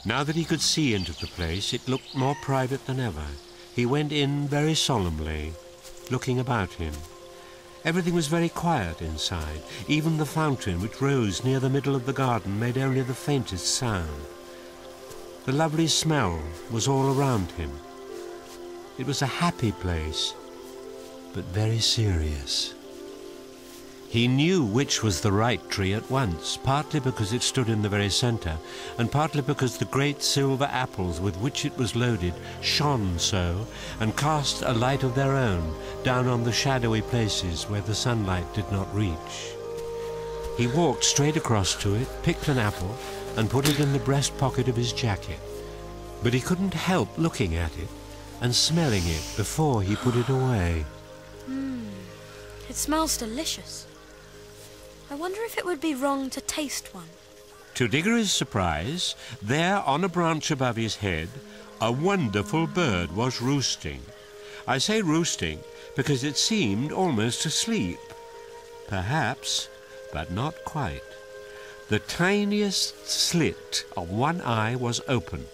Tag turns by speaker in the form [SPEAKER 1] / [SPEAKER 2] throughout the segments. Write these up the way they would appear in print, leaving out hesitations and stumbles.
[SPEAKER 1] Now that he could see into the place, it looked more private than ever. He went in very solemnly, looking about him. Everything was very quiet inside. Even the fountain, which rose near the middle of the garden, made only the faintest sound. The lovely smell was all around him. It was a happy place, but very serious. He knew which was the right tree at once, partly because it stood in the very center, and partly because the great silver apples with which it was loaded shone so, and cast a light of their own down on the shadowy places where the sunlight did not reach. He walked straight across to it, picked an apple, and put it in the breast pocket of his jacket. But he couldn't help looking at it and smelling it before he put it away.
[SPEAKER 2] It smells delicious. I wonder if it would be wrong to taste one.
[SPEAKER 1] To Diggory's surprise, there on a branch above his head, a wonderful bird was roosting. I say roosting because it seemed almost asleep. Perhaps, but not quite. The tiniest slit of one eye was open.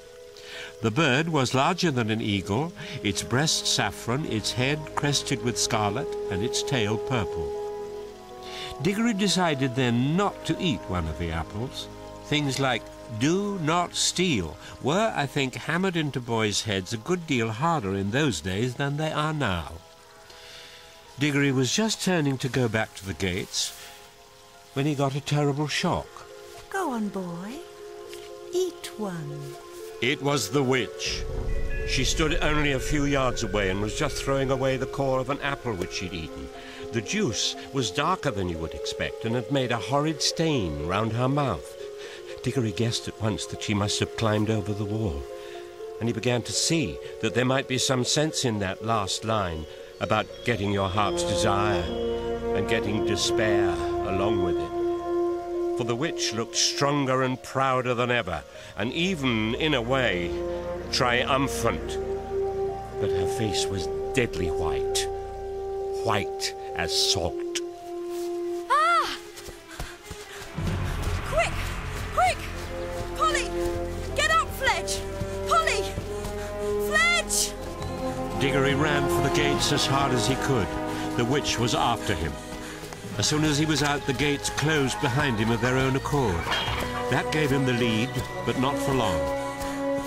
[SPEAKER 1] The bird was larger than an eagle, its breast saffron, its head crested with scarlet, and its tail purple. Diggory decided then not to eat one of the apples. Things like "do not steal" were, I think, hammered into boys' heads a good deal harder in those days than they are now. Diggory was just turning to go back to the gates when he got a terrible shock.
[SPEAKER 3] Go on, boy. Eat one.
[SPEAKER 1] It was the witch. She stood only a few yards away and was just throwing away the core of an apple which she'd eaten. The juice was darker than you would expect and had made a horrid stain round her mouth. Diggory guessed at once that she must have climbed over the wall, and he began to see that there might be some sense in that last line about getting your heart's desire and getting despair along with it. For the witch looked stronger and prouder than ever, and even, in a way, triumphant. But her face was deadly white, white as salt.
[SPEAKER 2] Ah! Quick! Quick! Polly! Get up, Fledge! Polly! Fledge!
[SPEAKER 1] Diggory ran for the gates as hard as he could. The witch was after him. As soon as he was out, the gates closed behind him of their own accord. That gave him the lead, but not for long.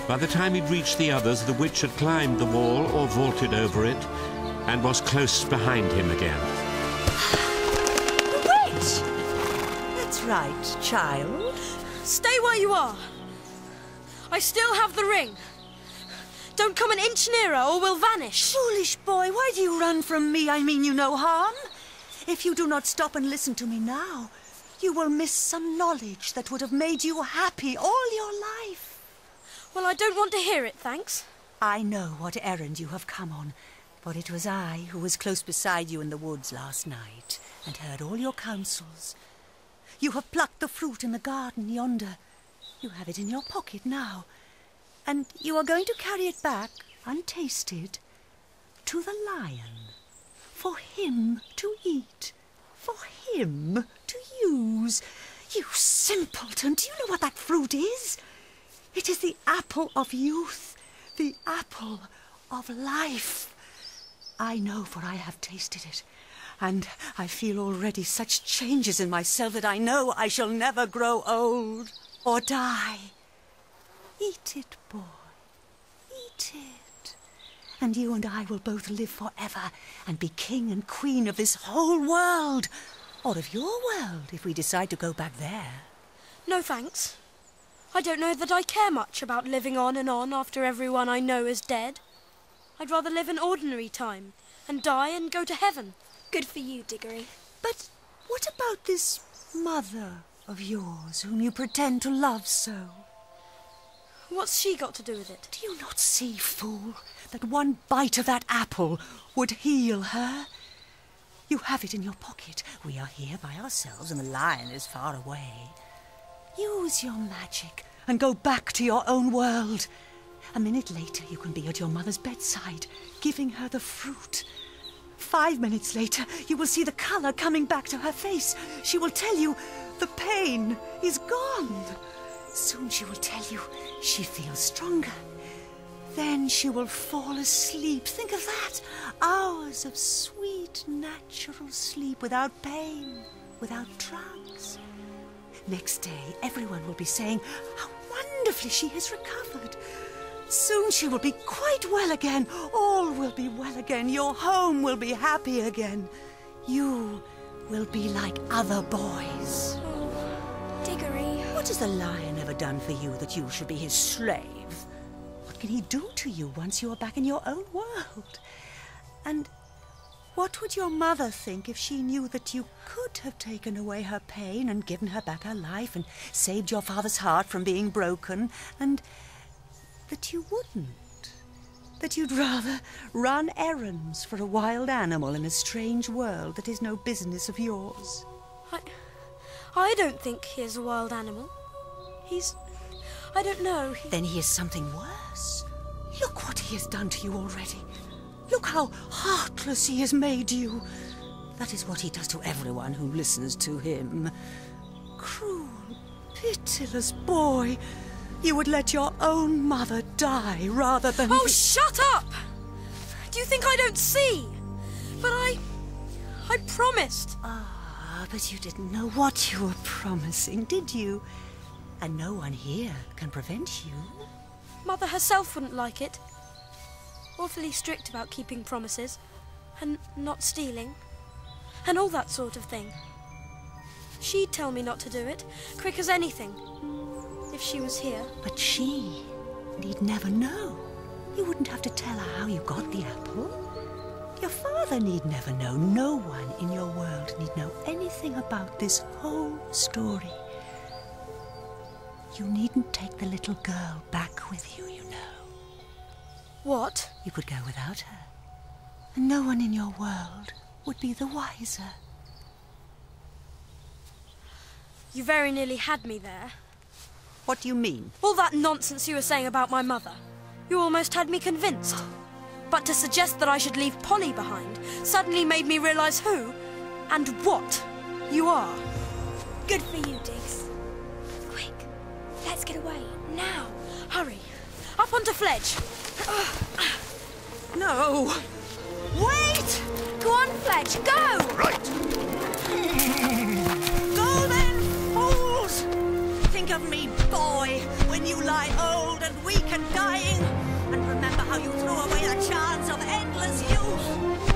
[SPEAKER 1] By the time he'd reached the others, the witch had climbed the wall or vaulted over it and was close behind him again.
[SPEAKER 2] The witch!
[SPEAKER 3] That's right, child.
[SPEAKER 2] Stay where you are. I still have the ring. Don't come an inch nearer or we'll vanish.
[SPEAKER 3] Foolish boy, why do you run from me? I mean you no harm. If you do not stop and listen to me now, you will miss some knowledge that would have made you happy all your life.
[SPEAKER 2] Well, I don't want to hear it, thanks.
[SPEAKER 3] I know what errand you have come on, for it was I who was close beside you in the woods last night and heard all your counsels. You have plucked the fruit in the garden yonder. You have it in your pocket now, and you are going to carry it back, untasted, to the lion. For him to eat, for him to use. You simpleton, do you know what that fruit is? It is the apple of youth, the apple of life. I know, for I have tasted it, and I feel already such changes in myself that I know I shall never grow old or die. Eat it, boy, eat it. And you and I will both live forever and be king and queen of this whole world. Or of your world, if we decide to go back there.
[SPEAKER 2] No thanks. I don't know that I care much about living on and on after everyone I know is dead. I'd rather live an ordinary time and die and go to heaven. Good for you, Diggory.
[SPEAKER 3] But what about this mother of yours whom you pretend to love so?
[SPEAKER 2] What's she got to do with it?
[SPEAKER 3] Do you not see, fool, that one bite of that apple would heal her? You have it in your pocket. We are here by ourselves and the lion is far away. Use your magic and go back to your own world. A minute later you can be at your mother's bedside, giving her the fruit. 5 minutes later you will see the colour coming back to her face. She will tell you the pain is gone. Soon she will tell you she feels stronger. Then she will fall asleep. Think of that. Hours of sweet, natural sleep without pain, without drugs. Next day, everyone will be saying how wonderfully she has recovered. Soon she will be quite well again. All will be well again. Your home will be happy again. You will be like other boys.
[SPEAKER 2] Oh, Diggory.
[SPEAKER 3] What has the lion ever done for you that you should be his slave? What can he do to you once you are back in your own world? And what would your mother think if she knew that you could have taken away her pain and given her back her life and saved your father's heart from being broken, and that you wouldn't? That you'd rather run errands for a wild animal in a strange world that is no business of yours?
[SPEAKER 2] I don't think he is a wild animal. I don't know.
[SPEAKER 3] Then he is something worse. Look what he has done to you already. Look how heartless he has made you. That is what he does to everyone who listens to him. Cruel, pitiless boy. You would let your own mother die rather than...
[SPEAKER 2] Oh, shut up! Do you think I don't see? But I promised.
[SPEAKER 3] Ah, but you didn't know what you were promising, did you? And no one here can prevent you.
[SPEAKER 2] Mother herself wouldn't like it. Awfully strict about keeping promises, and not stealing, and all that sort of thing. She'd tell me not to do it, quick as anything, if she was here.
[SPEAKER 3] But she need never know. You wouldn't have to tell her how you got the apple. Your father need never know. No one in your world need know anything about this whole story. You needn't take the little girl back with you, you know.
[SPEAKER 2] What?
[SPEAKER 3] You could go without her, and no one in your world would be the wiser.
[SPEAKER 2] You very nearly had me there.
[SPEAKER 3] What do you mean?
[SPEAKER 2] All that nonsense you were saying about my mother. You almost had me convinced. But to suggest that I should leave Polly behind suddenly made me realise who and what you are.
[SPEAKER 4] Good for you, Diggs. Quick, let's get away, now.
[SPEAKER 2] Hurry, up onto Fledge.
[SPEAKER 3] No! Wait!
[SPEAKER 4] Go on, Fledge, go!
[SPEAKER 5] Right!
[SPEAKER 3] Go then, fools! Think of me, boy, when you lie old and weak and dying, and remember how you threw away the chance of endless youth.